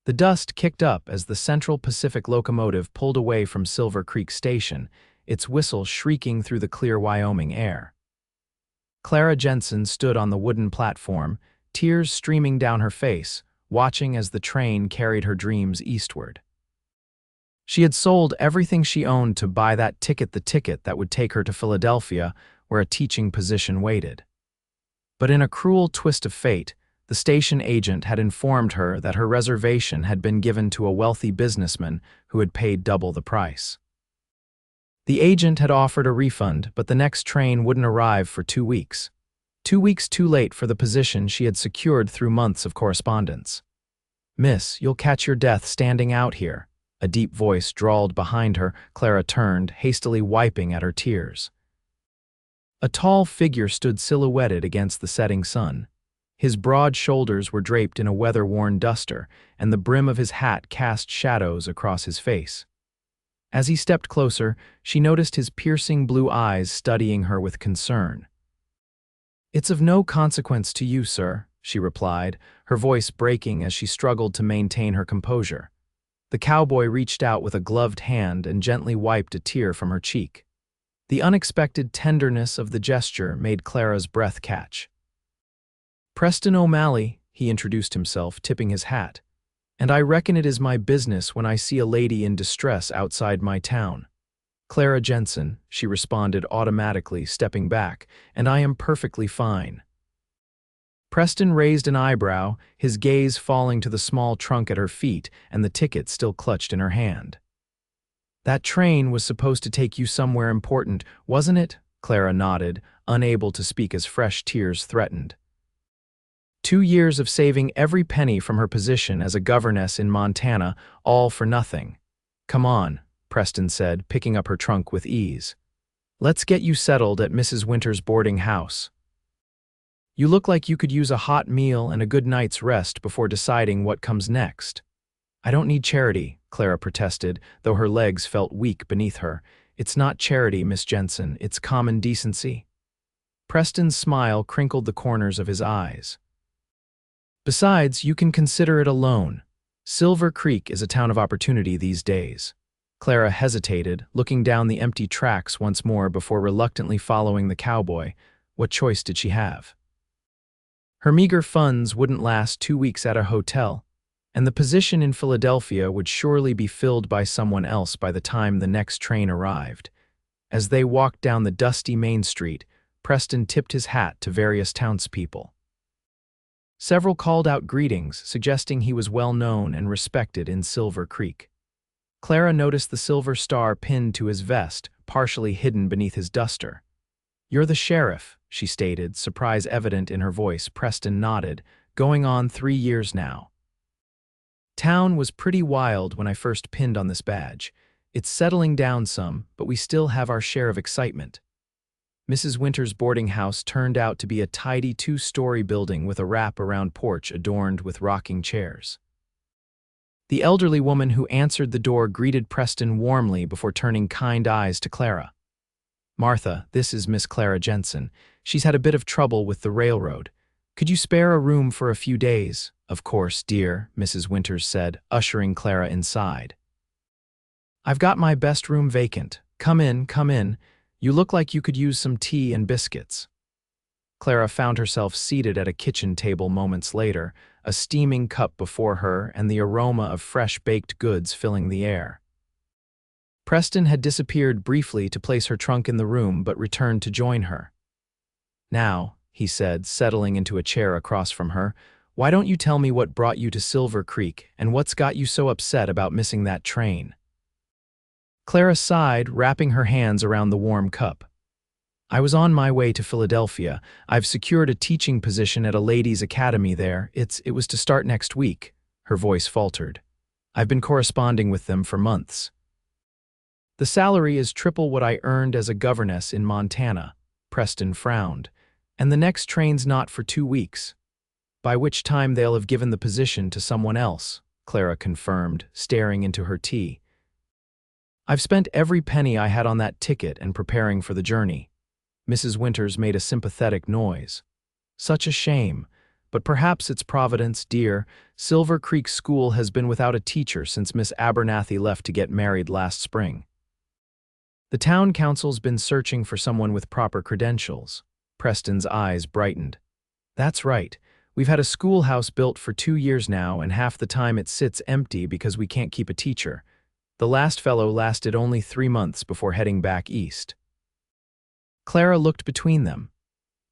The dust kicked up as the Central Pacific locomotive pulled away from Silver Creek Station, its whistle shrieking through the clear Wyoming air. Clara Jensen stood on the wooden platform, tears streaming down her face, watching as the train carried her dreams eastward. She had sold everything she owned to buy that ticket, the ticket that would take her to Philadelphia, where a teaching position waited. But in a cruel twist of fate, the station agent had informed her that her reservation had been given to a wealthy businessman who had paid double the price. The agent had offered a refund, but the next train wouldn't arrive for 2 weeks. 2 weeks too late for the position she had secured through months of correspondence. "Miss, you'll catch your death standing out here," a deep voice drawled behind her. Clara turned, hastily wiping at her tears. A tall figure stood silhouetted against the setting sun. His broad shoulders were draped in a weather-worn duster, and the brim of his hat cast shadows across his face. As he stepped closer, she noticed his piercing blue eyes studying her with concern. "It's of no consequence to you, sir," she replied, her voice breaking as she struggled to maintain her composure. The cowboy reached out with a gloved hand and gently wiped a tear from her cheek. The unexpected tenderness of the gesture made Clara's breath catch. "Preston O'Malley," he introduced himself, tipping his hat. "And I reckon it is my business when I see a lady in distress outside my town." "Clara Jensen," she responded automatically, stepping back, "and I am perfectly fine." Preston raised an eyebrow, his gaze falling to the small trunk at her feet and the ticket still clutched in her hand. "That train was supposed to take you somewhere important, wasn't it?" Clara nodded, unable to speak as fresh tears threatened. 2 years of saving every penny from her position as a governess in Montana, all for nothing. "Come on," Preston said, picking up her trunk with ease. "Let's get you settled at Mrs. Winter's boarding house. You look like you could use a hot meal and a good night's rest before deciding what comes next." "I don't need charity," Clara protested, though her legs felt weak beneath her. "It's not charity, Miss Jensen, it's common decency." Preston's smile crinkled the corners of his eyes. "Besides, you can consider it a loan. Silver Creek is a town of opportunity these days." Clara hesitated, looking down the empty tracks once more before reluctantly following the cowboy. What choice did she have? Her meager funds wouldn't last 2 weeks at a hotel, and the position in Philadelphia would surely be filled by someone else by the time the next train arrived. As they walked down the dusty main street, Preston tipped his hat to various townspeople. Several called out greetings, suggesting he was well known and respected in Silver Creek. Clara noticed the silver star pinned to his vest, partially hidden beneath his duster. "You're the sheriff," she stated, surprise evident in her voice. Preston nodded. "Going on 3 years now. Town was pretty wild when I first pinned on this badge. It's settling down some, but we still have our share of excitement." Mrs. Winter's boarding house turned out to be a tidy 2-story building with a wrap-around porch adorned with rocking chairs. The elderly woman who answered the door greeted Preston warmly before turning kind eyes to Clara. "Martha, this is Miss Clara Jensen. She's had a bit of trouble with the railroad. Could you spare a room for a few days?" "Of course, dear," Mrs. Winters said, ushering Clara inside. "I've got my best room vacant. Come in, come in. You look like you could use some tea and biscuits." Clara found herself seated at a kitchen table moments later, a steaming cup before her and the aroma of fresh baked goods filling the air. Preston had disappeared briefly to place her trunk in the room but returned to join her. "Now," he said, settling into a chair across from her, "why don't you tell me what brought you to Silver Creek and what's got you so upset about missing that train?" Clara sighed, wrapping her hands around the warm cup. "I was on my way to Philadelphia. I've secured a teaching position at a ladies' academy there. It was to start next week." Her voice faltered. "I've been corresponding with them for months. The salary is triple what I earned as a governess in Montana." Preston frowned. "And the next train's not for 2 weeks. By which time they'll have given the position to someone else," Clara confirmed, staring into her tea. "I've spent every penny I had on that ticket and preparing for the journey." Mrs. Winters made a sympathetic noise. "Such a shame. but perhaps it's Providence, dear. Silver Creek School has been without a teacher since Miss Abernathy left to get married last spring. The town council's been searching for someone with proper credentials. Preston's eyes brightened. That's right. We've had a schoolhouse built for 2 years now, and half the time it sits empty because we can't keep a teacher. The last fellow lasted only 3 months before heading back east. Clara looked between them.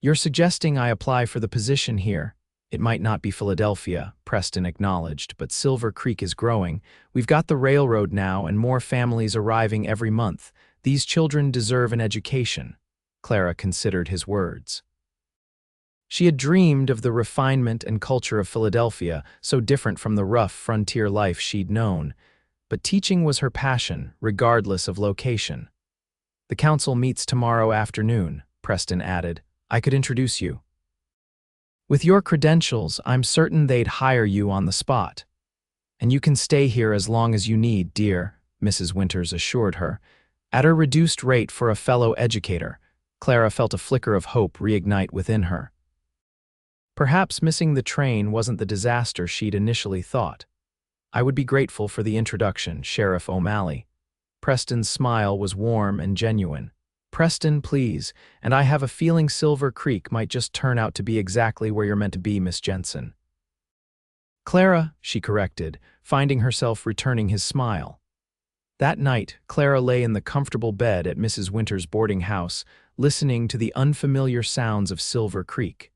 You're suggesting I apply for the position here? It might not be Philadelphia, Preston acknowledged, but Silver Creek is growing. We've got the railroad now and more families arriving every month. These children deserve an education. Clara considered his words. She had dreamed of the refinement and culture of Philadelphia, so different from the rough frontier life she'd known. But teaching was her passion, regardless of location. The council meets tomorrow afternoon, Preston added. I could introduce you. With your credentials, I'm certain they'd hire you on the spot. And you can stay here as long as you need, dear, Mrs. Winters assured her. At a reduced rate for a fellow educator. Clara felt a flicker of hope reignite within her. Perhaps missing the train wasn't the disaster she'd initially thought. I would be grateful for the introduction, Sheriff O'Malley. Preston's smile was warm and genuine. Preston, please, and I have a feeling Silver Creek might just turn out to be exactly where you're meant to be, Miss Jensen. Clara, she corrected, finding herself returning his smile. That night, Clara lay in the comfortable bed at Mrs. Winters' boarding house, listening to the unfamiliar sounds of Silver Creek.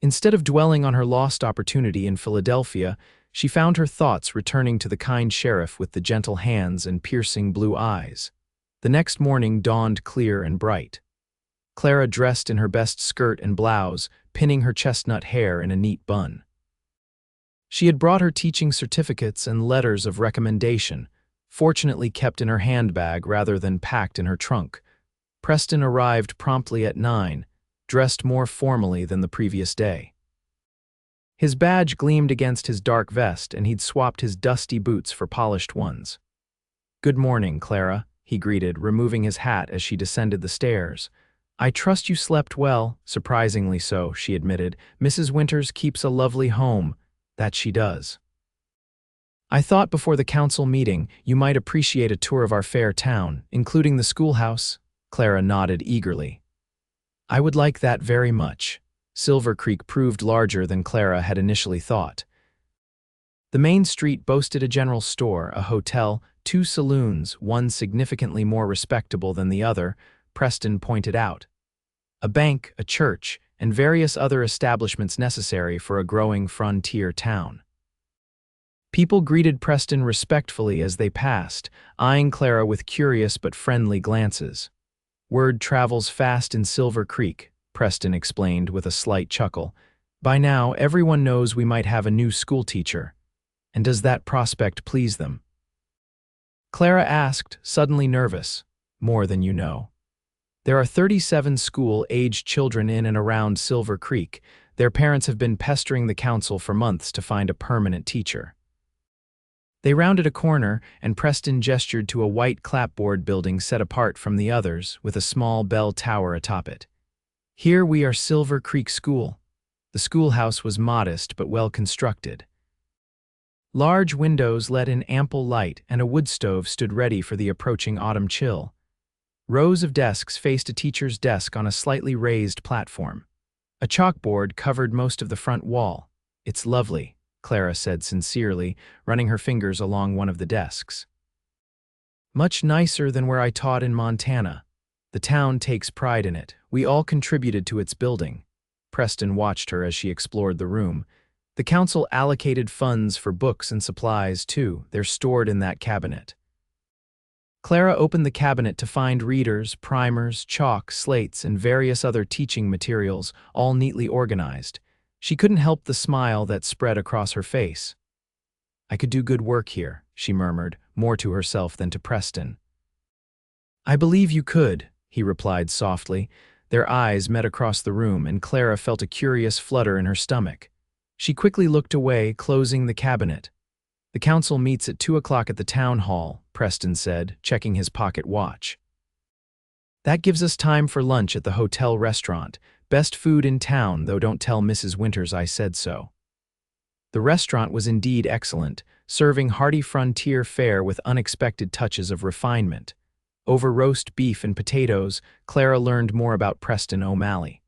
Instead of dwelling on her lost opportunity in Philadelphia, she found her thoughts returning to the kind sheriff with the gentle hands and piercing blue eyes. The next morning dawned clear and bright. Clara dressed in her best skirt and blouse, pinning her chestnut hair in a neat bun. She had brought her teaching certificates and letters of recommendation, fortunately kept in her handbag rather than packed in her trunk. Preston arrived promptly at 9, dressed more formally than the previous day. His badge gleamed against his dark vest, and he'd swapped his dusty boots for polished ones. Good morning, Clara, he greeted, removing his hat as she descended the stairs. I trust you slept well, surprisingly so, she admitted. Mrs. Winters keeps a lovely home. That she does. I thought before the council meeting you might appreciate a tour of our fair town, including the schoolhouse. Clara nodded eagerly. I would like that very much. Silver Creek proved larger than Clara had initially thought. The main street boasted a general store, a hotel, 2 saloons, one significantly more respectable than the other, Preston pointed out. A bank, a church, and various other establishments necessary for a growing frontier town. People greeted Preston respectfully as they passed, eyeing Clara with curious but friendly glances. Word travels fast in Silver Creek, Preston explained with a slight chuckle. By now, everyone knows we might have a new schoolteacher. And does that prospect please them? Clara asked, suddenly nervous. More than you know. There are 37 school-aged children in and around Silver Creek. Their parents have been pestering the council for months to find a permanent teacher. They rounded a corner, and Preston gestured to a white clapboard building set apart from the others, with a small bell tower atop it. Here we are, Silver Creek School. The schoolhouse was modest but well constructed. Large windows let in ample light, and a wood stove stood ready for the approaching autumn chill. Rows of desks faced a teacher's desk on a slightly raised platform. A chalkboard covered most of the front wall. It's lovely, Clara said sincerely, running her fingers along one of the desks. Much nicer than where I taught in Montana. The town takes pride in it. We all contributed to its building. Preston watched her as she explored the room. The council allocated funds for books and supplies, too. They're stored in that cabinet. Clara opened the cabinet to find readers, primers, chalk, slates, and various other teaching materials, all neatly organized. She couldn't help the smile that spread across her face. I could do good work here, she murmured, more to herself than to Preston. I believe you could, he replied softly. Their eyes met across the room, and Clara felt a curious flutter in her stomach. She quickly looked away, closing the cabinet. The council meets at 2 o'clock at the town hall, Preston said, checking his pocket watch. That gives us time for lunch at the hotel restaurant. Best food in town, though don't tell Mrs. Winters I said so. The restaurant was indeed excellent, serving hearty frontier fare with unexpected touches of refinement. Over roast beef and potatoes, Clara learned more about Preston O'Malley.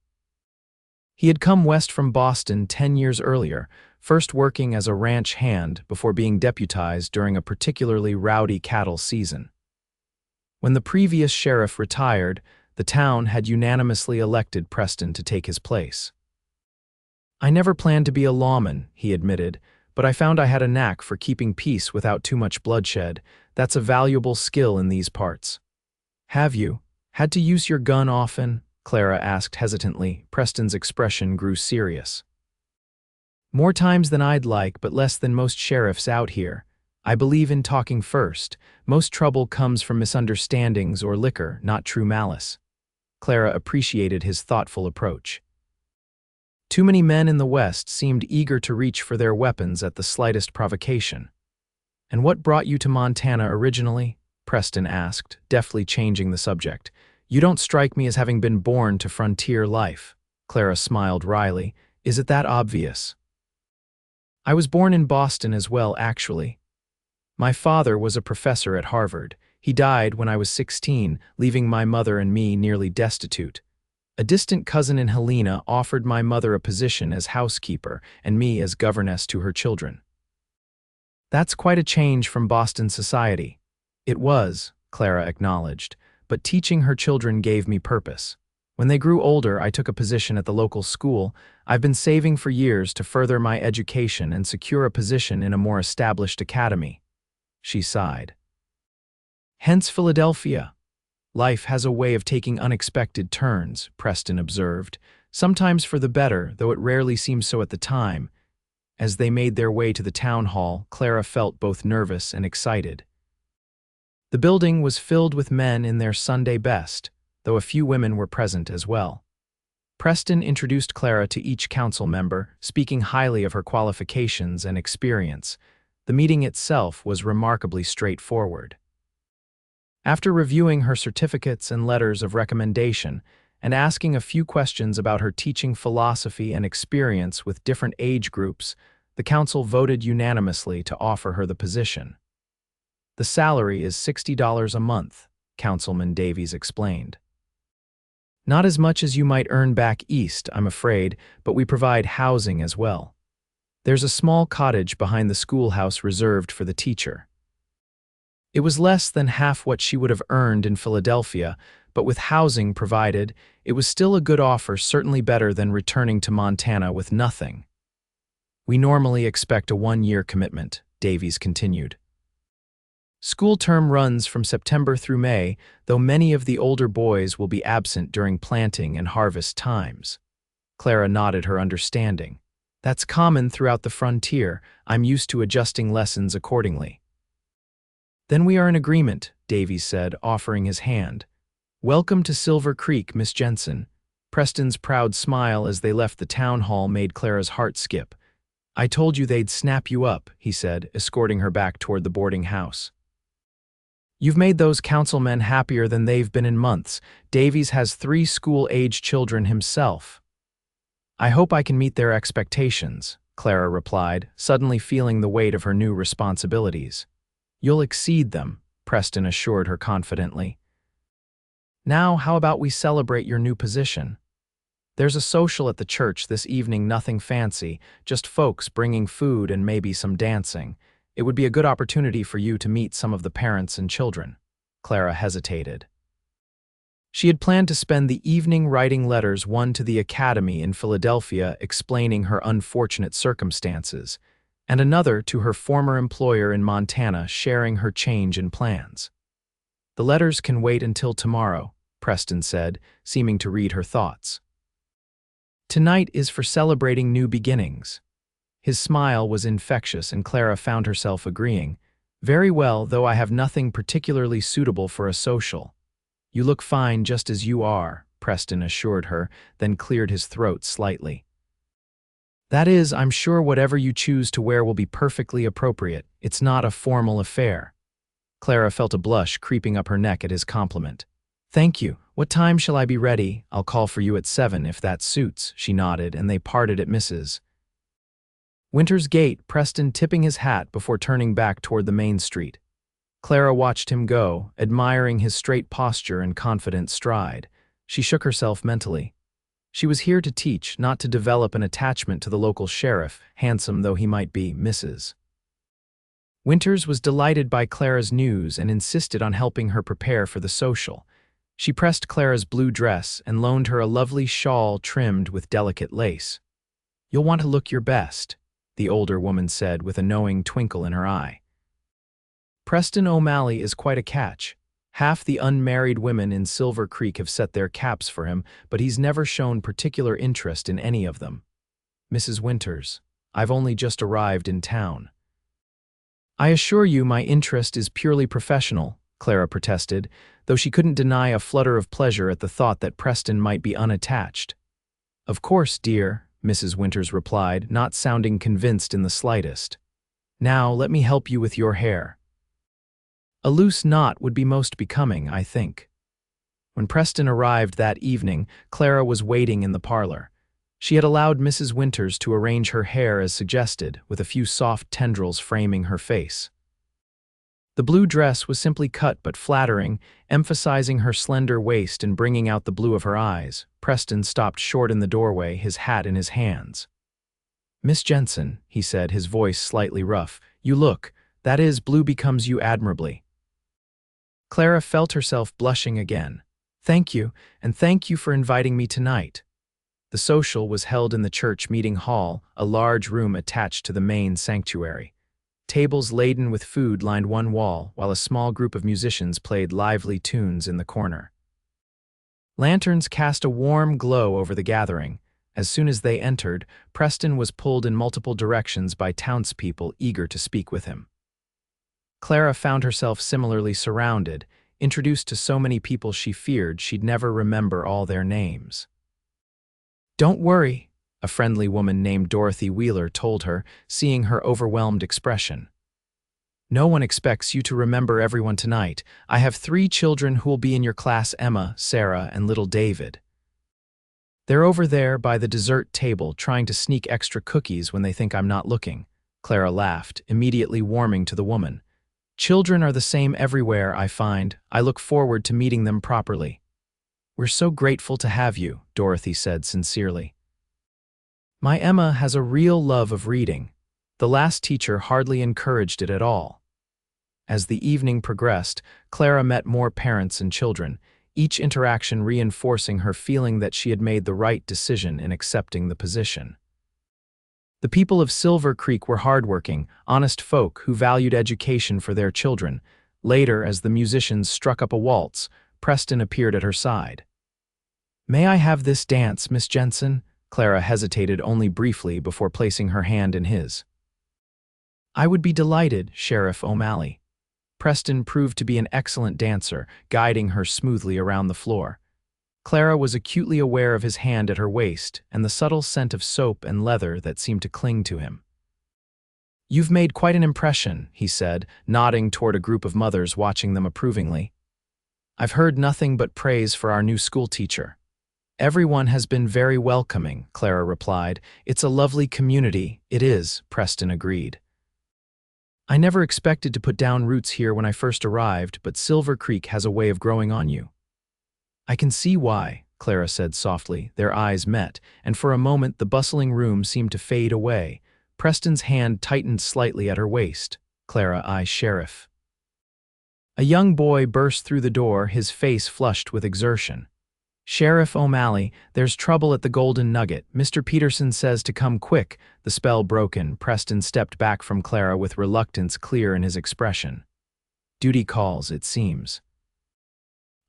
He had come west from Boston 10 years earlier, first working as a ranch hand before being deputized during a particularly rowdy cattle season. When the previous sheriff retired, the town had unanimously elected Preston to take his place. "I never planned to be a lawman," he admitted, "but I found I had a knack for keeping peace without too much bloodshed. That's a valuable skill in these parts." "Have you had to use your gun often?" Clara asked hesitantly. Preston's expression grew serious. "More times than I'd like, but less than most sheriffs out here. I believe in talking first. Most trouble comes from misunderstandings or liquor, not true malice." Clara appreciated his thoughtful approach. Too many men in the West seemed eager to reach for their weapons at the slightest provocation. "And what brought you to Montana originally?" Preston asked, deftly changing the subject. "You don't strike me as having been born to frontier life." Clara smiled wryly. "Is it that obvious?" "I was born in Boston as well, actually. My father was a professor at Harvard. He died when I was 16, leaving my mother and me nearly destitute. A distant cousin in Helena offered my mother a position as housekeeper and me as governess to her children." "That's quite a change from Boston society." "It was," Clara acknowledged, "but teaching her children gave me purpose. When they grew older, I took a position at the local school. I've been saving for years to further my education and secure a position in a more established academy." She sighed. "Hence Philadelphia. Life has a way of taking unexpected turns," Preston observed, "sometimes for the better, though it rarely seems so at the time." As they made their way to the town hall, Clara felt both nervous and excited. The building was filled with men in their Sunday best, though a few women were present as well. Preston introduced Clara to each council member, speaking highly of her qualifications and experience. The meeting itself was remarkably straightforward. After reviewing her certificates and letters of recommendation, and asking a few questions about her teaching philosophy and experience with different age groups, the council voted unanimously to offer her the position. "The salary is $60 a month," Councilman Davies explained. "Not as much as you might earn back east, I'm afraid, but we provide housing as well. There's a small cottage behind the schoolhouse reserved for the teacher." It was less than half what she would have earned in Philadelphia, but with housing provided, it was still a good offer, certainly better than returning to Montana with nothing. "We normally expect a 1-year commitment," Davies continued. "School term runs from September through May, though many of the older boys will be absent during planting and harvest times." Clara nodded her understanding. "That's common throughout the frontier. I'm used to adjusting lessons accordingly." "Then we are in agreement," Davies said, offering his hand. "Welcome to Silver Creek, Miss Jensen." Preston's proud smile as they left the town hall made Clara's heart skip. "I told you they'd snap you up," he said, escorting her back toward the boarding house. "You've made those councilmen happier than they've been in months. Davies has 3 school-age children himself." "I hope I can meet their expectations," Clara replied, suddenly feeling the weight of her new responsibilities. "You'll exceed them," Preston assured her confidently. "Now, how about we celebrate your new position? There's a social at the church this evening, nothing fancy, just folks bringing food and maybe some dancing. It would be a good opportunity for you to meet some of the parents and children." Clara hesitated. She had planned to spend the evening writing letters, one to the academy in Philadelphia explaining her unfortunate circumstances, and another to her former employer in Montana sharing her change in plans. "The letters can wait until tomorrow," Preston said, seeming to read her thoughts. "Tonight is for celebrating new beginnings." His smile was infectious, and Clara found herself agreeing. "Very well, though I have nothing particularly suitable for a social." "You look fine just as you are," Preston assured her, then cleared his throat slightly. "That is, I'm sure whatever you choose to wear will be perfectly appropriate. It's not a formal affair." Clara felt a blush creeping up her neck at his compliment. "Thank you. "What time shall I be ready? I'll call for you at 7 if that suits," she nodded, and they parted at Mrs. Winter's gate, Preston tipping his hat before turning back toward the main street. Clara watched him go, admiring his straight posture and confident stride. She shook herself mentally. She was here to teach, not to develop an attachment to the local sheriff, handsome though he might be, Mrs. Winters was delighted by Clara's news and insisted on helping her prepare for the social. She pressed Clara's blue dress and loaned her a lovely shawl trimmed with delicate lace. "You'll want to look your best," the older woman said with a knowing twinkle in her eye. Preston O'Malley is quite a catch. Half the unmarried women in Silver Creek have set their caps for him, but he's never shown particular interest in any of them. "Mrs. Winters, I've only just arrived in town." "I assure you my interest is purely professional," Clara protested, though she couldn't deny a flutter of pleasure at the thought that Preston might be unattached. "Of course, dear," Mrs. Winters replied, not sounding convinced in the slightest. "Now, let me help you with your hair. A loose knot would be most becoming, I think." When Preston arrived that evening, Clara was waiting in the parlor. She had allowed Mrs. Winters to arrange her hair as suggested, with a few soft tendrils framing her face. The blue dress was simply cut but flattering, emphasizing her slender waist and bringing out the blue of her eyes. Preston stopped short in the doorway, his hat in his hands. "Miss Jensen," he said, his voice slightly rough, that is, blue becomes you admirably." Clara felt herself blushing again. "Thank you, and thank you for inviting me tonight." The social was held in the church meeting hall, a large room attached to the main sanctuary. Tables laden with food lined one wall, while a small group of musicians played lively tunes in the corner. Lanterns cast a warm glow over the gathering. As soon as they entered, Preston was pulled in multiple directions by townspeople eager to speak with him. Clara found herself similarly surrounded, introduced to so many people she feared she'd never remember all their names. "Don't worry," a friendly woman named Dorothy Wheeler told her, seeing her overwhelmed expression. "No one expects you to remember everyone tonight. I have 3 children who will be in your class: Emma, Sarah, and little David. They're over there by the dessert table trying to sneak extra cookies when they think I'm not looking." Clara laughed, immediately warming to the woman. "Children are the same everywhere, I find. I look forward to meeting them properly." "We're so grateful to have you," Dorothy said sincerely. "My Emma has a real love of reading. The last teacher hardly encouraged it at all." As the evening progressed, Clara met more parents and children, each interaction reinforcing her feeling that she had made the right decision in accepting the position. The people of Silver Creek were hardworking, honest folk who valued education for their children. Later, as the musicians struck up a waltz, Preston appeared at her side. "May I have this dance, Miss Jensen?" Clara hesitated only briefly before placing her hand in his. "I would be delighted, Sheriff O'Malley." Preston proved to be an excellent dancer, guiding her smoothly around the floor. Clara was acutely aware of his hand at her waist and the subtle scent of soap and leather that seemed to cling to him. "You've made quite an impression," he said, nodding toward a group of mothers watching them approvingly. "I've heard nothing but praise for our new school teacher." "Everyone has been very welcoming," Clara replied. "It's a lovely community." "It is," Preston agreed. "I never expected to put down roots here when I first arrived, but Silver Creek has a way of growing on you." "I can see why," Clara said softly. Their eyes met, and for a moment the bustling room seemed to fade away. Preston's hand tightened slightly at her waist. "Clara, Sheriff." A young boy burst through the door, his face flushed with exertion. "Sheriff O'Malley, there's trouble at the Golden Nugget. Mr. Peterson says to come quick." The spell broken, Preston stepped back from Clara with reluctance clear in his expression. "Duty calls, it seems."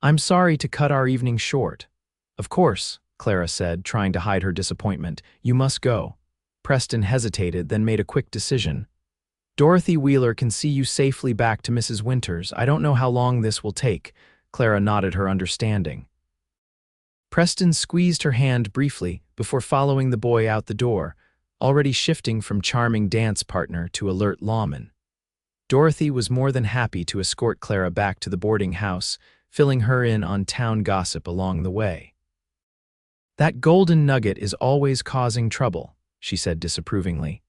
"I'm sorry to cut our evening short." "Of course," Clara said, trying to hide her disappointment. "You must go." Preston hesitated, then made a quick decision. "Dorothy Wheeler can see you safely back to Mrs. Winters. I don't know how long this will take." Clara nodded her understanding. Preston squeezed her hand briefly before following the boy out the door, already shifting from charming dance partner to alert lawman. Dorothy was more than happy to escort Clara back to the boarding house, filling her in on town gossip along the way. "That golden nugget is always causing trouble," she said disapprovingly.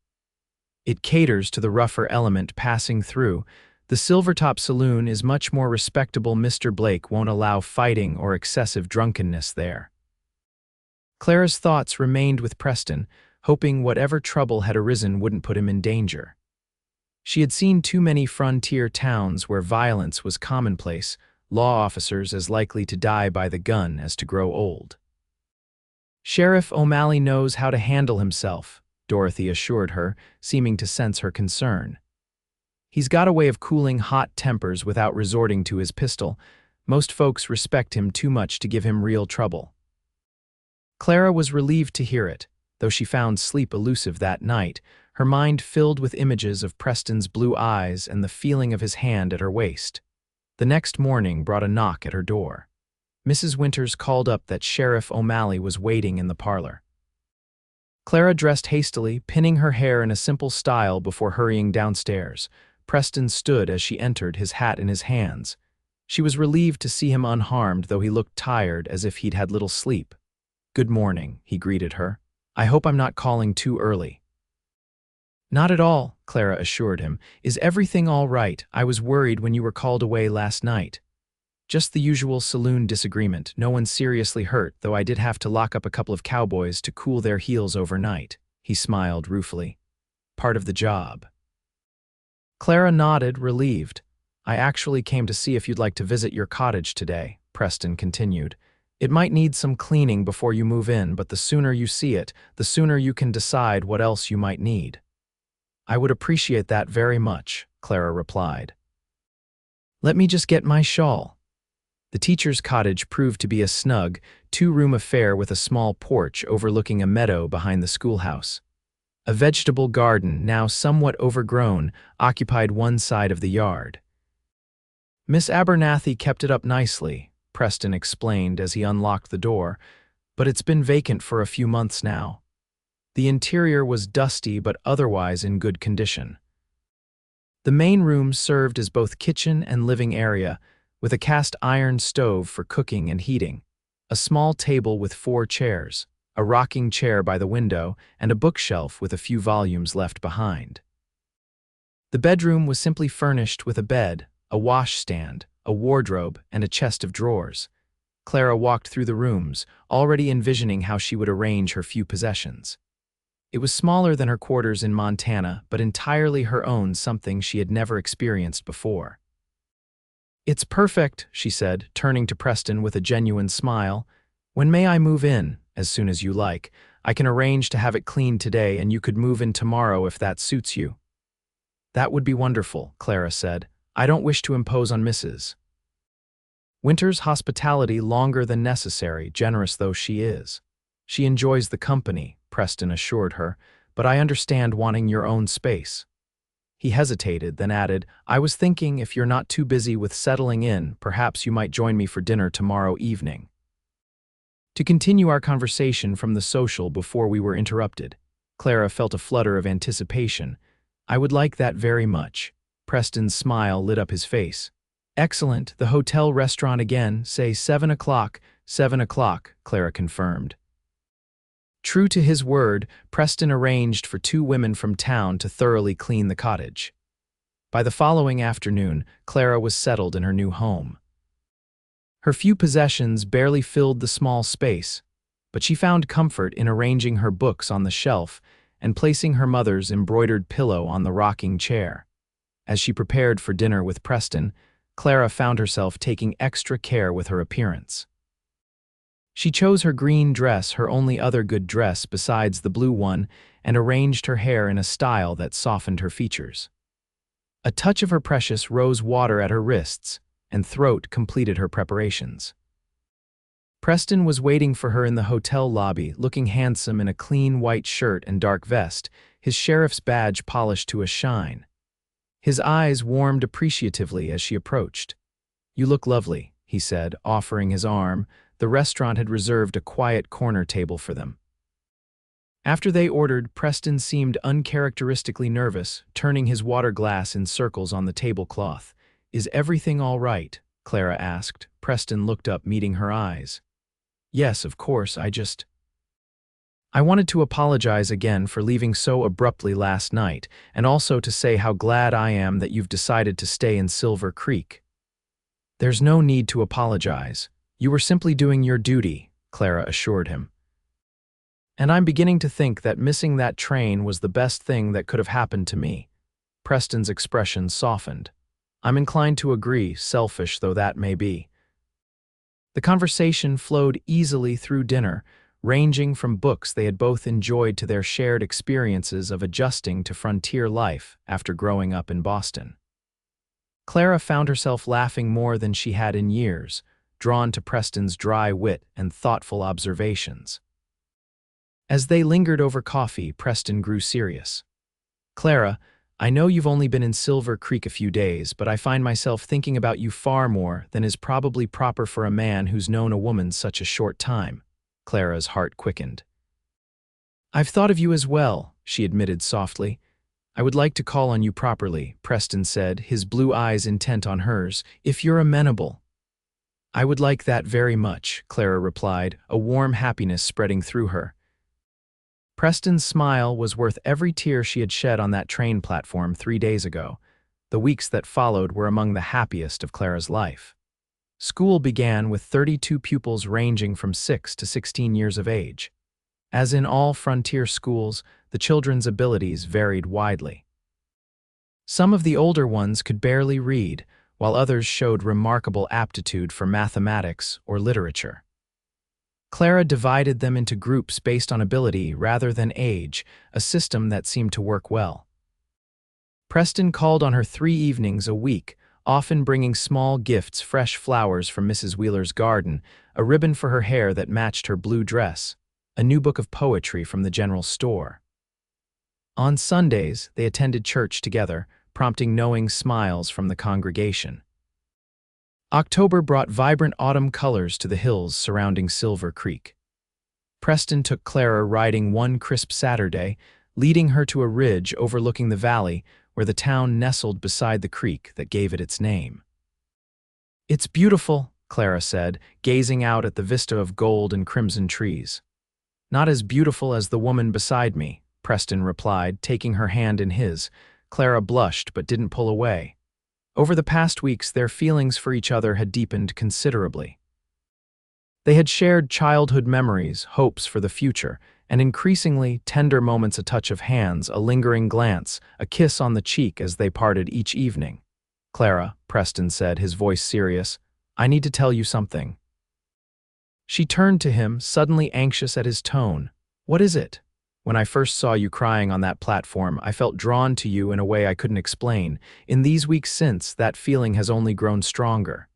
"It caters to the rougher element passing through. The Silvertop Saloon is much more respectable. Mr. Blake won't allow fighting or excessive drunkenness there." Clara's thoughts remained with Preston, hoping whatever trouble had arisen wouldn't put him in danger. She had seen too many frontier towns where violence was commonplace, law officers as likely to die by the gun as to grow old. "Sheriff O'Malley knows how to handle himself," Dorothy assured her, seeming to sense her concern. "He's got a way of cooling hot tempers without resorting to his pistol. Most folks respect him too much to give him real trouble." Clara was relieved to hear it, though she found sleep elusive that night, her mind filled with images of Preston's blue eyes and the feeling of his hand at her waist. The next morning brought a knock at her door. Mrs. Winters called up that Sheriff O'Malley was waiting in the parlor. Clara dressed hastily, pinning her hair in a simple style before hurrying downstairs. Preston stood as she entered, his hat in his hands. She was relieved to see him unharmed, though he looked tired, as if he'd had little sleep. "Good morning," he greeted her. "I hope I'm not calling too early." "Not at all," Clara assured him. "Is everything all right? I was worried when you were called away last night." "Just the usual saloon disagreement. No one seriously hurt, though I did have to lock up a couple of cowboys to cool their heels overnight." He smiled ruefully. "Part of the job." Clara nodded, relieved. "I actually came to see if you'd like to visit your cottage today," Preston continued. "It might need some cleaning before you move in, but the sooner you see it, the sooner you can decide what else you might need." "I would appreciate that very much," Clara replied. "Let me just get my shawl." The teacher's cottage proved to be a snug, two-room affair with a small porch overlooking a meadow behind the schoolhouse. A vegetable garden, now somewhat overgrown, occupied one side of the yard. "Miss Abernathy kept it up nicely," Preston explained as he unlocked the door, "but it's been vacant for a few months now." The interior was dusty but otherwise in good condition. The main room served as both kitchen and living area, with a cast iron stove for cooking and heating, a small table with 4 chairs, a rocking chair by the window, and a bookshelf with a few volumes left behind. The bedroom was simply furnished with a bed, a washstand, a wardrobe, and a chest of drawers. Clara walked through the rooms, already envisioning how she would arrange her few possessions. It was smaller than her quarters in Montana, but entirely her own, something she had never experienced before. "It's perfect," she said, turning to Preston with a genuine smile. "When may I move in?" "As soon as you like. I can arrange to have it cleaned today, and you could move in tomorrow if that suits you." "That would be wonderful," Clara said. "I don't wish to impose on Mrs. Winters' hospitality longer than necessary, generous though she is. She enjoys the company," Preston assured her, "but I understand wanting your own space." He hesitated, then added, "I was thinking if you're not too busy with settling in, perhaps you might join me for dinner tomorrow evening." To continue our conversation from the social before we were interrupted, Clara felt a flutter of anticipation. "I would like that very much." Preston's smile lit up his face. "Excellent, the hotel restaurant again, say 7 o'clock. 7 o'clock, Clara confirmed. True to his word, Preston arranged for 2 women from town to thoroughly clean the cottage. By the following afternoon, Clara was settled in her new home. Her few possessions barely filled the small space, but she found comfort in arranging her books on the shelf and placing her mother's embroidered pillow on the rocking chair. As she prepared for dinner with Preston, Clara found herself taking extra care with her appearance. She chose her green dress, her only other good dress besides the blue one, and arranged her hair in a style that softened her features. A touch of her precious rose water at her wrists and throat completed her preparations. Preston was waiting for her in the hotel lobby, looking handsome in a clean white shirt and dark vest, his sheriff's badge polished to a shine. His eyes warmed appreciatively as she approached. "You look lovely," he said, offering his arm. The restaurant had reserved a quiet corner table for them. After they ordered, Preston seemed uncharacteristically nervous, turning his water glass in circles on the tablecloth. "Is everything all right?" Clara asked. Preston looked up, meeting her eyes. Yes, of course, I wanted to apologize again for leaving so abruptly last night, and also to say how glad I am that you've decided to stay in Silver Creek. There's no need to apologize. You were simply doing your duty, Clara assured him. And I'm beginning to think that missing that train was the best thing that could have happened to me. Preston's expression softened. I'm inclined to agree, selfish though that may be. The conversation flowed easily through dinner, ranging from books they had both enjoyed to their shared experiences of adjusting to frontier life after growing up in Boston. Clara found herself laughing more than she had in years, drawn to Preston's dry wit and thoughtful observations. As they lingered over coffee, Preston grew serious. Clara, I know you've only been in Silver Creek a few days, but I find myself thinking about you far more than is probably proper for a man who's known a woman such a short time. Clara's heart quickened. I've thought of you as well, she admitted softly. I would like to call on you properly, Preston said, his blue eyes intent on hers, if you're amenable. I would like that very much, Clara replied, a warm happiness spreading through her. Preston's smile was worth every tear she had shed on that train platform 3 days ago. The weeks that followed were among the happiest of Clara's life. School began with 32 pupils ranging from 6 to 16 years of age. As in all frontier schools, the children's abilities varied widely. Some of the older ones could barely read, while others showed remarkable aptitude for mathematics or literature. Clara divided them into groups based on ability rather than age, a system that seemed to work well. Preston called on her 3 evenings a week, often bringing small gifts, fresh flowers from Mrs. Wheeler's garden, a ribbon for her hair that matched her blue dress, a new book of poetry from the general store. On Sundays, they attended church together, prompting knowing smiles from the congregation. October brought vibrant autumn colors to the hills surrounding Silver Creek. Preston took Clara riding one crisp Saturday, leading her to a ridge overlooking the valley where the town nestled beside the creek that gave it its name. It's beautiful, Clara said, gazing out at the vista of gold and crimson trees. Not as beautiful as the woman beside me, Preston replied, taking her hand in his. Clara blushed but didn't pull away. Over the past weeks, their feelings for each other had deepened considerably. They had shared childhood memories, hopes for the future, and increasingly tender moments, a touch of hands, a lingering glance, a kiss on the cheek as they parted each evening. Clara, Preston said, his voice serious, I need to tell you something. She turned to him, suddenly anxious at his tone. What is it? When I first saw you crying on that platform, I felt drawn to you in a way I couldn't explain. In these weeks since, that feeling has only grown stronger.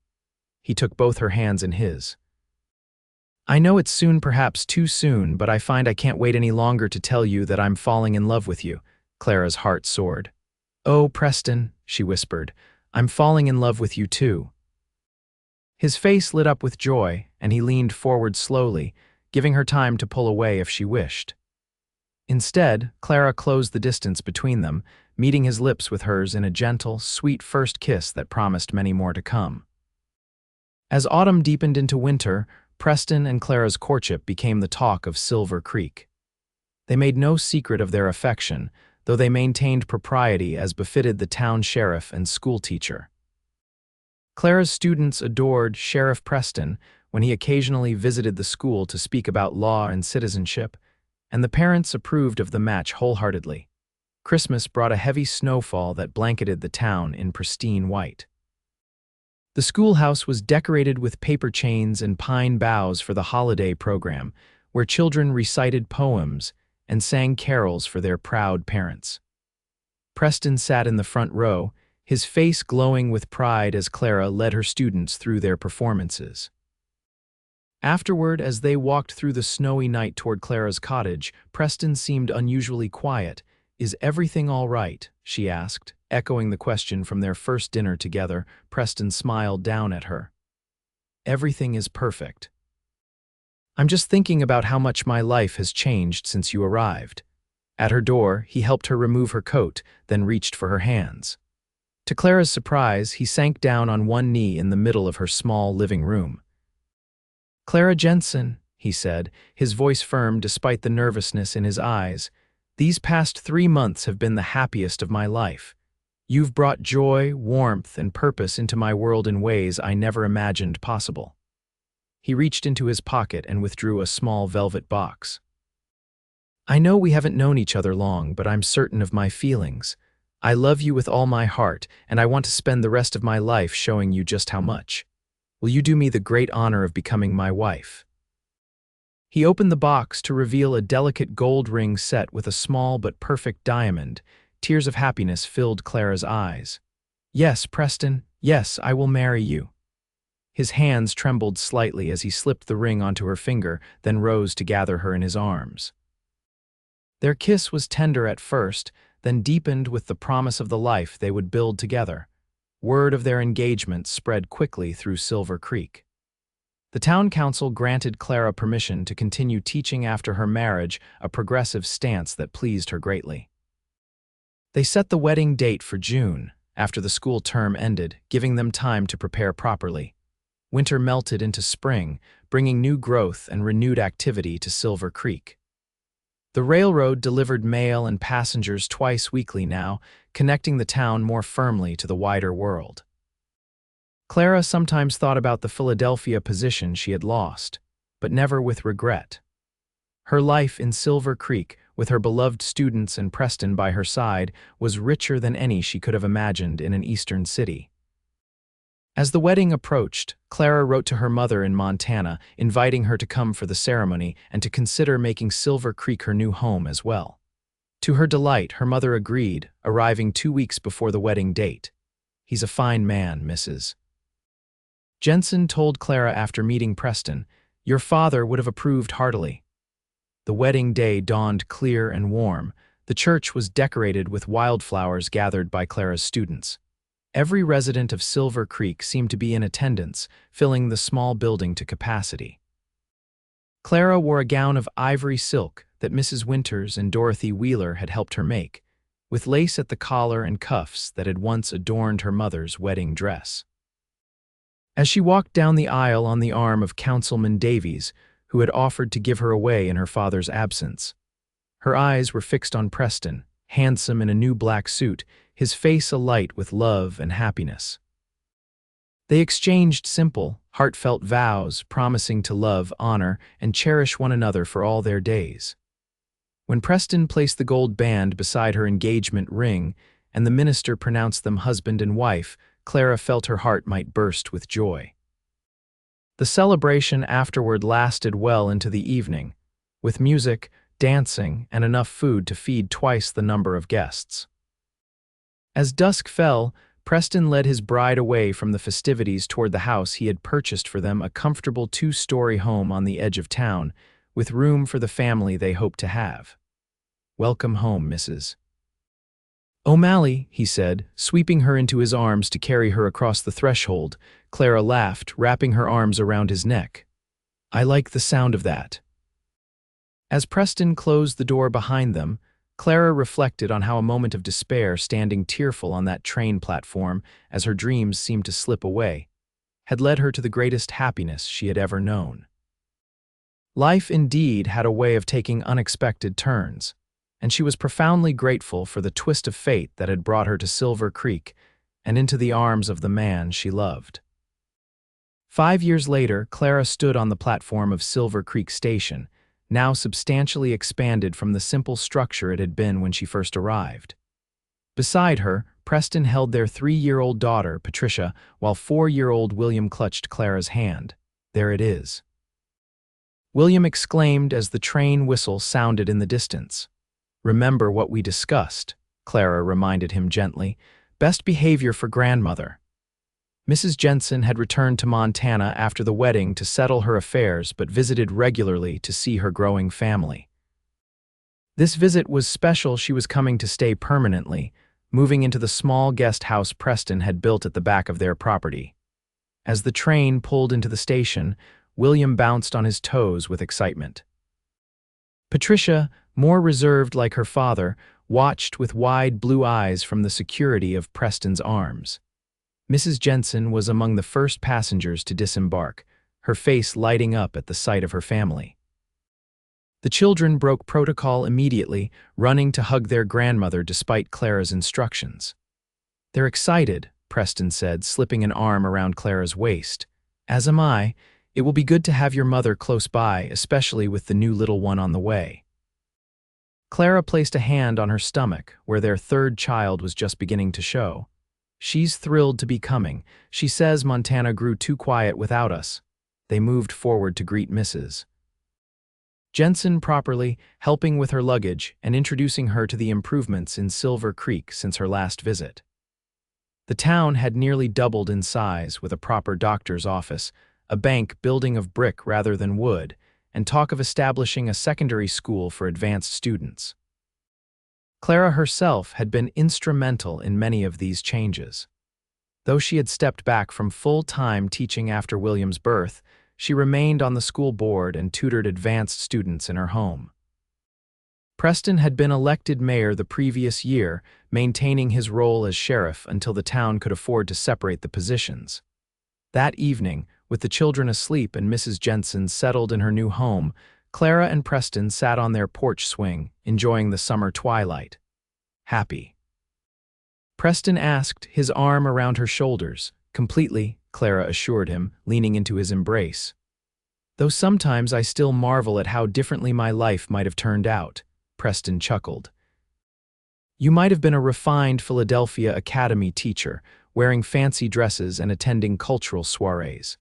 He took both her hands in his. I know it's soon, perhaps too soon, but I find I can't wait any longer to tell you that I'm falling in love with you. Clara's heart soared. Oh, Preston, she whispered, I'm falling in love with you too. His face lit up with joy, and he leaned forward slowly, giving her time to pull away if she wished. Instead, Clara closed the distance between them, meeting his lips with hers in a gentle, sweet first kiss that promised many more to come. As autumn deepened into winter, Preston and Clara's courtship became the talk of Silver Creek. They made no secret of their affection, though they maintained propriety as befitted the town sheriff and schoolteacher. Clara's students adored Sheriff Preston when he occasionally visited the school to speak about law and citizenship, and the parents approved of the match wholeheartedly. Christmas brought a heavy snowfall that blanketed the town in pristine white. The schoolhouse was decorated with paper chains and pine boughs for the holiday program, where children recited poems and sang carols for their proud parents. Preston sat in the front row, his face glowing with pride as Clara led her students through their performances. Afterward, as they walked through the snowy night toward Clara's cottage, Preston seemed unusually quiet. Is everything all right? She asked, echoing the question from their first dinner together. Preston smiled down at her. Everything is perfect. I'm just thinking about how much my life has changed since you arrived. At her door, he helped her remove her coat, then reached for her hands. To Clara's surprise, he sank down on one knee in the middle of her small living room. "Clara Jensen," he said, his voice firm despite the nervousness in his eyes, "these past 3 months have been the happiest of my life. You've brought joy, warmth, and purpose into my world in ways I never imagined possible." He reached into his pocket and withdrew a small velvet box. "I know we haven't known each other long, but I'm certain of my feelings. I love you with all my heart, and I want to spend the rest of my life showing you just how much. Will you do me the great honor of becoming my wife?" He opened the box to reveal a delicate gold ring set with a small but perfect diamond. Tears of happiness filled Clara's eyes. "Yes, Preston, yes, I will marry you." His hands trembled slightly as he slipped the ring onto her finger, then rose to gather her in his arms. Their kiss was tender at first, then deepened with the promise of the life they would build together. Word of their engagement spread quickly through Silver Creek. The town council granted Clara permission to continue teaching after her marriage, a progressive stance that pleased her greatly. They set the wedding date for June, after the school term ended, giving them time to prepare properly. Winter melted into spring, bringing new growth and renewed activity to Silver Creek. The railroad delivered mail and passengers twice weekly now, connecting the town more firmly to the wider world. Clara sometimes thought about the Philadelphia position she had lost, but never with regret. Her life in Silver Creek, with her beloved students and Preston by her side, was richer than any she could have imagined in an eastern city. As the wedding approached, Clara wrote to her mother in Montana, inviting her to come for the ceremony and to consider making Silver Creek her new home as well. To her delight, her mother agreed, arriving 2 weeks before the wedding date. "He's a fine man, Mrs. Jensen told Clara after meeting Preston, "Your father would have approved heartily." The wedding day dawned clear and warm. The church was decorated with wildflowers gathered by Clara's students. Every resident of Silver Creek seemed to be in attendance, filling the small building to capacity. Clara wore a gown of ivory silk that Mrs. Winters and Dorothy Wheeler had helped her make, with lace at the collar and cuffs that had once adorned her mother's wedding dress. As she walked down the aisle on the arm of Councilman Davies, who had offered to give her away in her father's absence, her eyes were fixed on Preston, handsome in a new black suit, his face alight with love and happiness. They exchanged simple, heartfelt vows, promising to love, honor, and cherish one another for all their days. When Preston placed the gold band beside her engagement ring, and the minister pronounced them husband and wife, Clara felt her heart might burst with joy. The celebration afterward lasted well into the evening, with music, dancing, and enough food to feed twice the number of guests. As dusk fell, Preston led his bride away from the festivities toward the house he had purchased for them, a comfortable 2-story home on the edge of town, with room for the family they hoped to have. "Welcome home, Mrs. O'Malley," he said, sweeping her into his arms to carry her across the threshold. Clara laughed, wrapping her arms around his neck. "I like the sound of that." As Preston closed the door behind them, Clara reflected on how a moment of despair, standing tearful on that train platform as her dreams seemed to slip away, had led her to the greatest happiness she had ever known. Life indeed had a way of taking unexpected turns, and she was profoundly grateful for the twist of fate that had brought her to Silver Creek and into the arms of the man she loved. 5 years later, Clara stood on the platform of Silver Creek Station, now substantially expanded from the simple structure it had been when she first arrived. Beside her, Preston held their 3-year-old daughter, Patricia, while 4-year-old William clutched Clara's hand. "There it is," William exclaimed as the train whistle sounded in the distance. "Remember what we discussed," Clara reminded him gently. "Best behavior for grandmother." Mrs. Jensen had returned to Montana after the wedding to settle her affairs, but visited regularly to see her growing family. This visit was special. She was coming to stay permanently, moving into the small guest house Preston had built at the back of their property. As the train pulled into the station, William bounced on his toes with excitement. Patricia, more reserved like her father, watched with wide blue eyes from the security of Preston's arms. Mrs. Jensen was among the first passengers to disembark, her face lighting up at the sight of her family. The children broke protocol immediately, running to hug their grandmother despite Clara's instructions. "They're excited," Preston said, slipping an arm around Clara's waist. "As am I. It will be good to have your mother close by, especially with the new little one on the way." Clara placed a hand on her stomach, where their third child was just beginning to show. "She's thrilled to be coming. She says Montana grew too quiet without us." They moved forward to greet Mrs. Jensen properly, helping with her luggage and introducing her to the improvements in Silver Creek since her last visit. The town had nearly doubled in size, with a proper doctor's office, a bank building of brick rather than wood, and talk of establishing a secondary school for advanced students. Clara herself had been instrumental in many of these changes. Though she had stepped back from full-time teaching after William's birth, she remained on the school board and tutored advanced students in her home. Preston had been elected mayor the previous year, maintaining his role as sheriff until the town could afford to separate the positions. That evening, with the children asleep and Mrs. Jensen settled in her new home, Clara and Preston sat on their porch swing, enjoying the summer twilight. "Happy?" Preston asked, his arm around her shoulders. "Completely," Clara assured him, leaning into his embrace. "Though sometimes I still marvel at how differently my life might have turned out," Preston chuckled. "You might have been a refined Philadelphia Academy teacher, wearing fancy dresses and attending cultural soirees.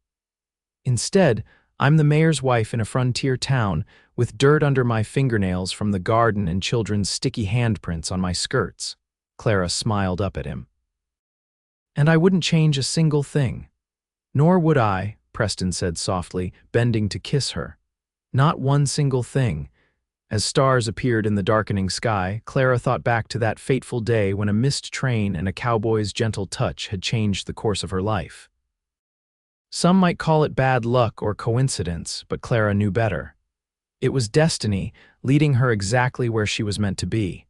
Instead, I'm the mayor's wife in a frontier town, with dirt under my fingernails from the garden and children's sticky handprints on my skirts." Clara smiled up at him. "And I wouldn't change a single thing." "Nor would I," Preston said softly, bending to kiss her. "Not one single thing." As stars appeared in the darkening sky, Clara thought back to that fateful day when a missed train and a cowboy's gentle touch had changed the course of her life. Some might call it bad luck or coincidence, but Clara knew better. It was destiny, leading her exactly where she was meant to be.